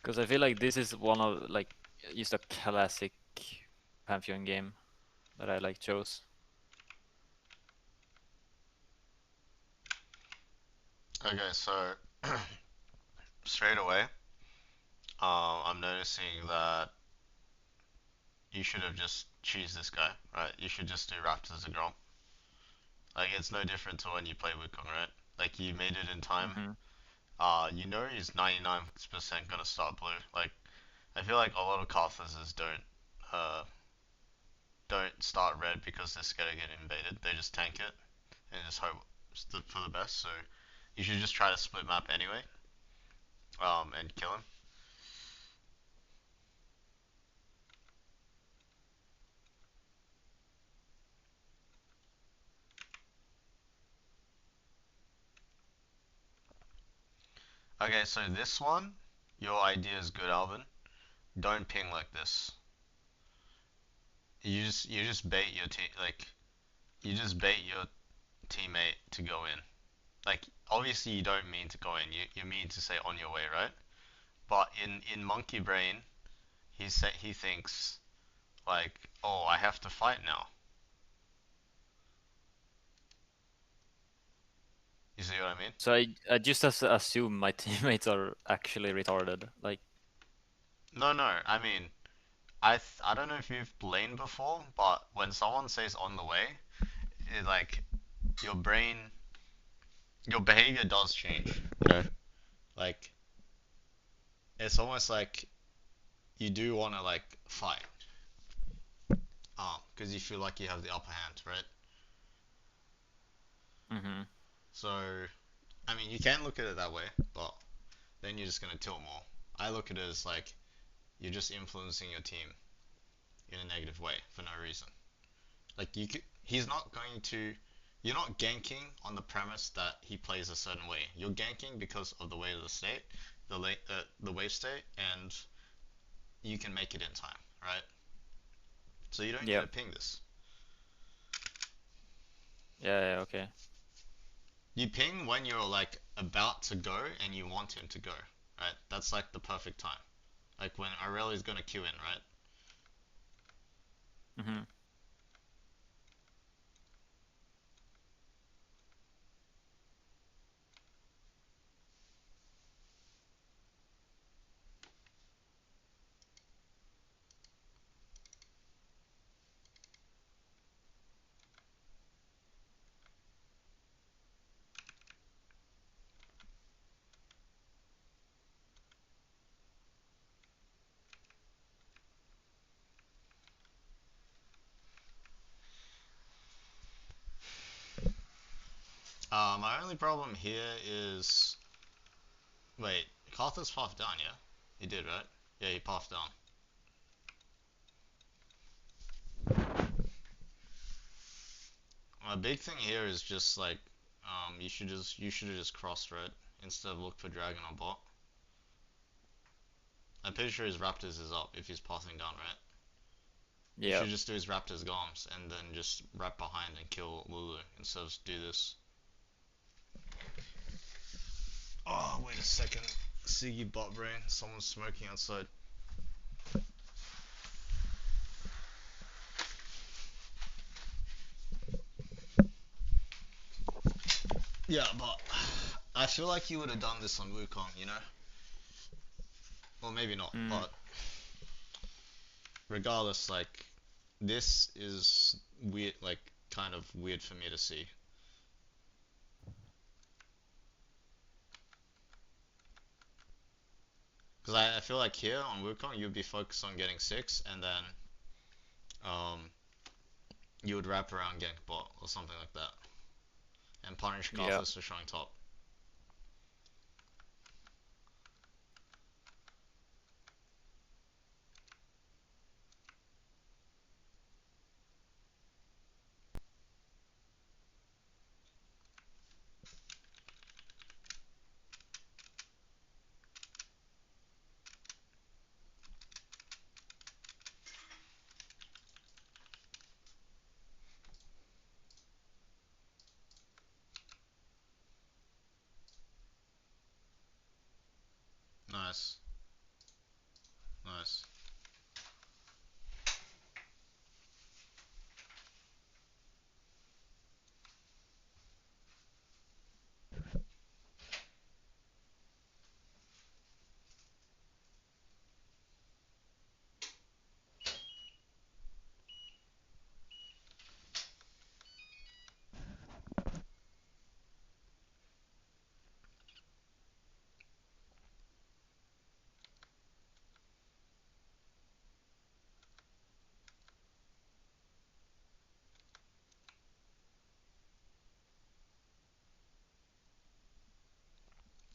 Because I feel like this is one of like just a classic Pantheon game that I like chose. Okay, so straight away, I'm noticing that you should have just choose this guy, right? You should just do Raptors and Grom. Like it's no different to when you play Wukong, right? Like you made it in time. Hmm. You know he's 99% gonna start blue. Like I feel like a lot of Carthagers don't start red because they're scared to get invaded. They just tank it and just hope for the best. So you should just try to split map anyway, and kill him. Okay, so this one, your idea is good, Alvin. Don't ping like this. You just bait your team like you just bait your teammate to go in. Like obviously you don't mean to go in. You mean to say on your way, right? But in monkey brain, he thinks like, oh, I have to fight now. You see what I mean? So I just assume my teammates are actually retarded. Like, No, no. I mean, I don't know if you've played before, but when someone says on the way, like your brain, your behavior does change. You know, like it's almost like you do want to like fight, because you feel like you have the upper hand, right? hmm. So, I mean, you can look at it that way, but then you're just gonna tilt more. I look at it as like you're just influencing your team in a negative way for no reason. Like he's not going to. You're not ganking on the premise that he plays a certain way. You're ganking because of the way of the state, the wave state, and you can make it in time, right? So you don't need Yeah, to ping this. yeah, okay. You ping when you're like about to go and you want him to go, right? That's like the perfect time. Like when Aurelia's gonna queue in, right? Hmm. My only problem here is wait, Carthus path down, yeah? He did, right? Yeah, he pathed down. My big thing here is just like, you should have just crossed right instead of look for dragon on bot. I'm pretty sure his Raptors is up if he's pathing down right. You Yeah. should just do his Raptors Golems and then just wrap behind and kill Lulu instead of do this. Oh, wait a second. Siggy bot brain. Someone's smoking outside. Yeah, but I feel like you would have done this on Wukong, you know? Well, maybe not, Mm. but regardless, like, this is weird, like, kind of weird for me to see. Because I feel like here on Wukong, you'd be focused on getting 6, and then um, you would wrap around gank bot or something like that, and punish Yeah. Karthus for showing top. Nice. Nice.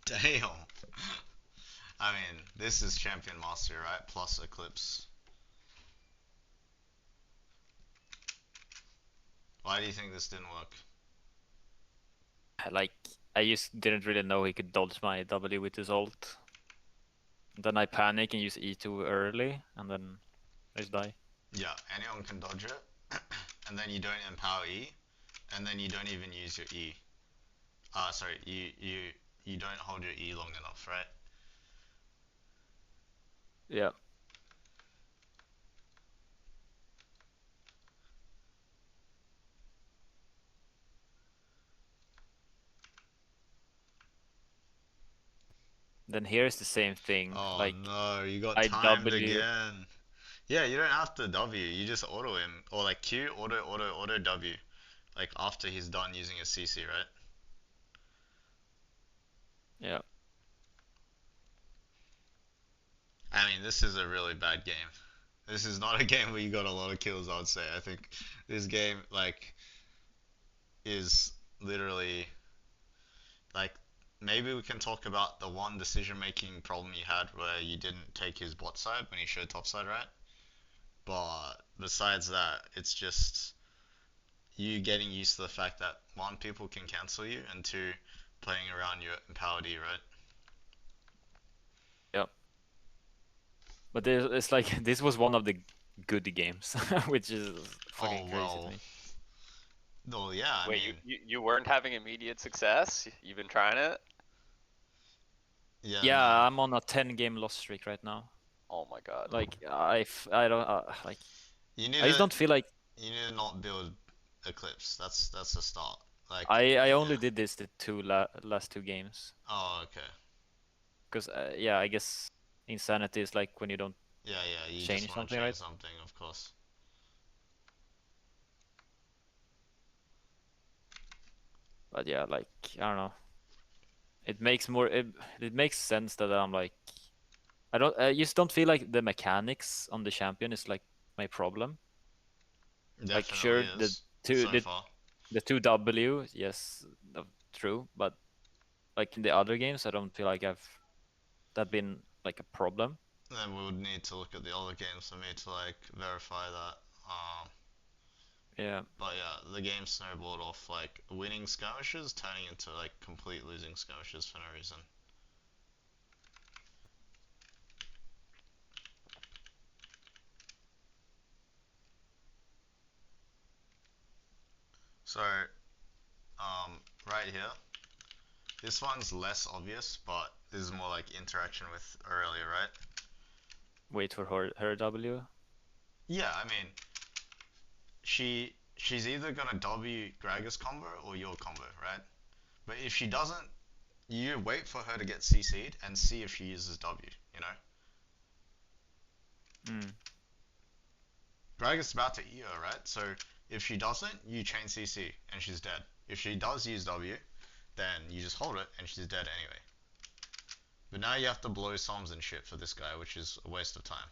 Damn. I mean, this is Champion Master, right? Plus Eclipse. Why do you think this didn't work? Like, I just didn't really know he could dodge my W with his ult. Then I panic and use E2 early, and then I just die. Yeah, anyone can dodge it, and then you don't empower E, and then you don't even use your E. Sorry, you don't hold your E long enough, right? Yeah. Then here's the same thing. Oh Like, no, you got I timed W. again. Yeah, you don't have to W, you just auto him. Or like Q, auto W. Like after he's done using his CC, right? Yeah. I mean, this is a really bad game. This is not a game where you got a lot of kills, I would say. I think this game, like, is literally, like, maybe we can talk about the one decision making problem you had where you didn't take his bot side when he showed top side, right? But besides that, it's just you getting used to the fact that one, people can cancel you, and two, playing around your empowered E, right? Yeah. But it's like this was one of the good games, which is fucking Oh crazy to well, me. well yeah, I Wait, mean, you weren't having immediate success? You've been trying it? yeah, Yeah, no, I'm on a 10 game loss streak right now. Oh my god. Like, I don't like. you need I just to don't feel like you need to not build Eclipse. That's a start. Like, I yeah. only did this the last two games. Oh, okay. Because yeah, I guess insanity is like when you don't Yeah, yeah. You just change want to something, change right? something, of course. But yeah, like, I don't know. It makes more it makes sense that I'm like, I just don't feel like the mechanics on the champion is like my problem. Like, Definitely sure, is two so the far. the two W, yes, true, but like in the other games, I don't feel like I've that been like a problem. Then we would need to look at the other games for me to like verify that. Yeah. But yeah, the game snowballed off like winning skirmishes turning into like complete losing skirmishes for no reason. So, right here, this one's less obvious, but this is more like interaction with Aurelia, right? Wait for her W. Yeah, I mean, she's either gonna W Gragas combo or your combo, right? But if she doesn't, you wait for her to get CC'd and see if she uses W, you know? Mm. Gragas is about to eat her, right? So if she doesn't, you chain CC and she's dead. If she does use W, then you just hold it and she's dead anyway. But now you have to blow Psalms and shit for this guy, which is a waste of time.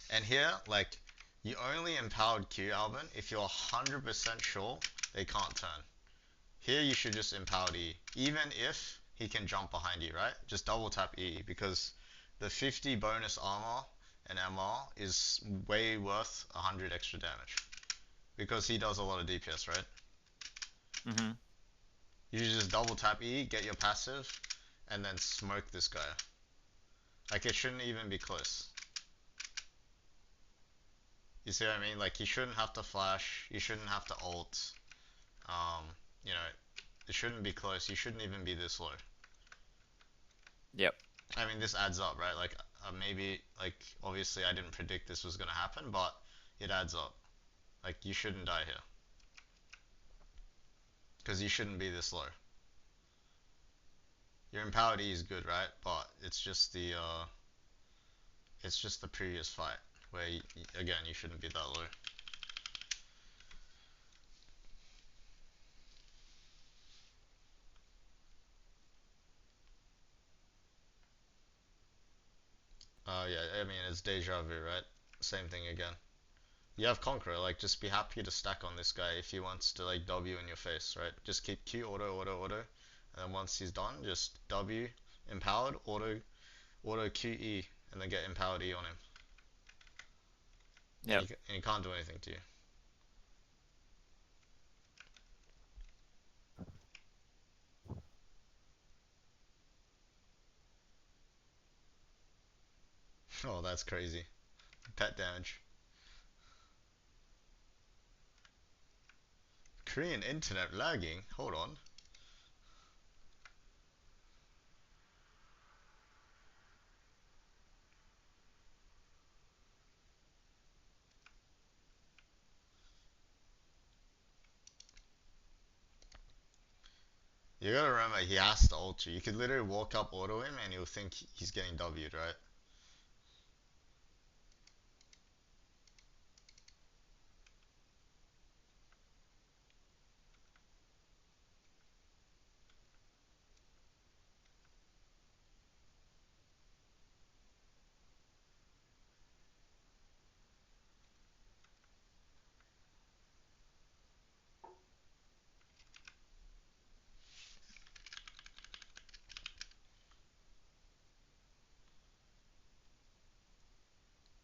And here, like, you only empowered Q Alban if you're 100% sure they can't turn. Here you should just empower E, even if he can jump behind you, right? Just double tap E, because the 50 bonus armor and MR is way worth 100 extra damage. Because he does a lot of DPS, right? Mm-hmm. You should just double tap E, get your passive, and then smoke this guy. Like, it shouldn't even be close. You see what I mean? Like, you shouldn't have to flash, you shouldn't have to ult. Um, you know, it shouldn't be close, you shouldn't even be this low. Yep. I mean, this adds up, right? Like, maybe like obviously I didn't predict this was gonna happen, but it adds up. Like you shouldn't die here because you shouldn't be this low. Your empowered E is good, right? But it's just the previous fight where again you shouldn't be that low. Yeah, I mean it's deja vu, right? Same thing again. You have Conqueror, like just be happy to stack on this guy if he wants to like W in your face, right? Just keep Q auto, and then once he's done, just W empowered auto QE, and then get empowered E on him, and Yep. he can't do anything to you. Oh, that's crazy. Pet damage. Korean internet lagging. Hold on. You gotta remember, he has to ult you. You could literally walk up auto him and he'll think he's getting W'd, right?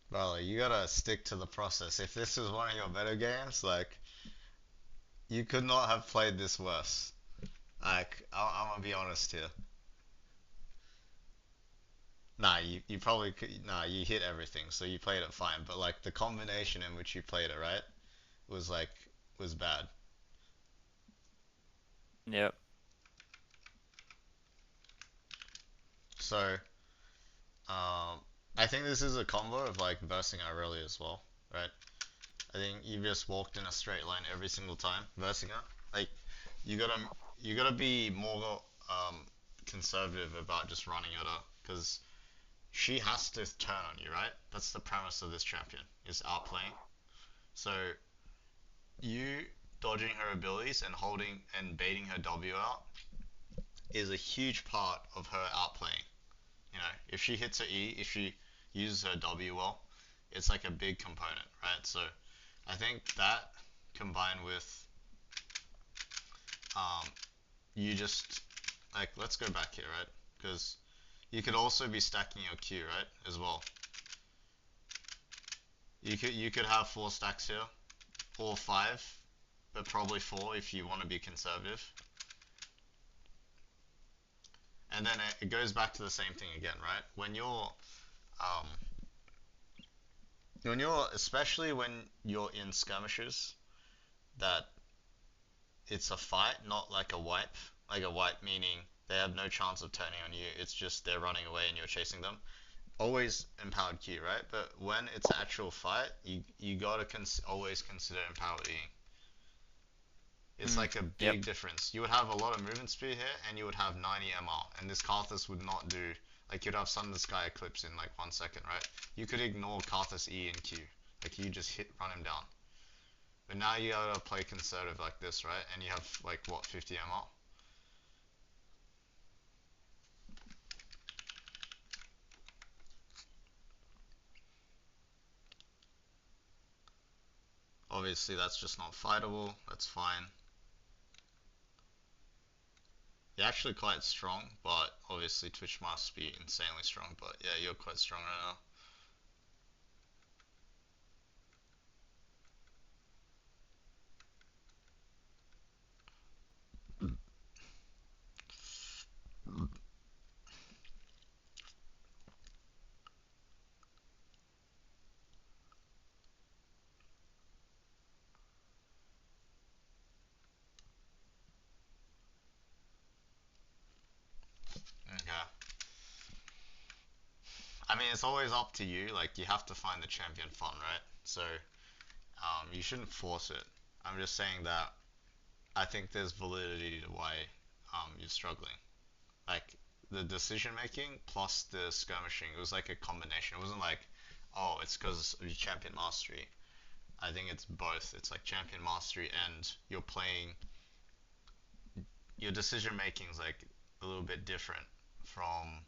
Bro, you gotta stick to the process. If this is one of your better games, like, you could not have played this worse. Like, I'm gonna be honest here. Nah, you probably could, nah, you hit everything, so you played it fine. But like the combination in which you played it, right, was like was bad. Yep. So, um, I think this is a combo of like versing her early as well, right? I think you just walked in a straight line every single time versing her. Like, you gotta you gotta be more conservative about just running at her because she has to turn on you, right? That's the premise of this champion is outplaying. So you dodging her abilities and holding and baiting her W out is a huge part of her outplaying. You know, if she hits her E, if she uses her W well, it's like a big component, right? So I think that combined with um, you just like let's go back here, right? Because you could also be stacking your Q, right, as well. You could have 4 stacks here, or 5, but probably 4 if you want to be conservative. And then it goes back to the same thing again, right? Um, especially when you're in skirmishes, that it's a fight, not like a wipe. Like a wipe meaning they have no chance of turning on you. It's just they're running away and you're chasing them. Always empowered Q, right? But when it's an actual fight, you gotta always consider empowered E. It's Mm. like a Yep. big difference. You would have a lot of movement speed here, and you would have 90 MR, and this Karthus would not do. Like you'd have Sun in the Sky Eclipse in like 1 second, right? You could ignore Karthus E and Q, like you just run him down. But now you gotta play conservative like this, right? And you have like what 50 MR. Obviously, that's just not fightable. That's fine. You're actually quite strong, but obviously Twitch must be insanely strong. But yeah, you're quite strong right now. Okay. I mean, it's always up to you. Like, you have to find the champion fun, right? So, you shouldn't force it. I'm just saying that I think there's validity to why you're struggling. Like, the decision making plus the skirmishing, it was like a combination. It wasn't like, oh, it's because of your champion mastery. I think it's both. It's like champion mastery and you're playing. Your decision making is like a little bit different from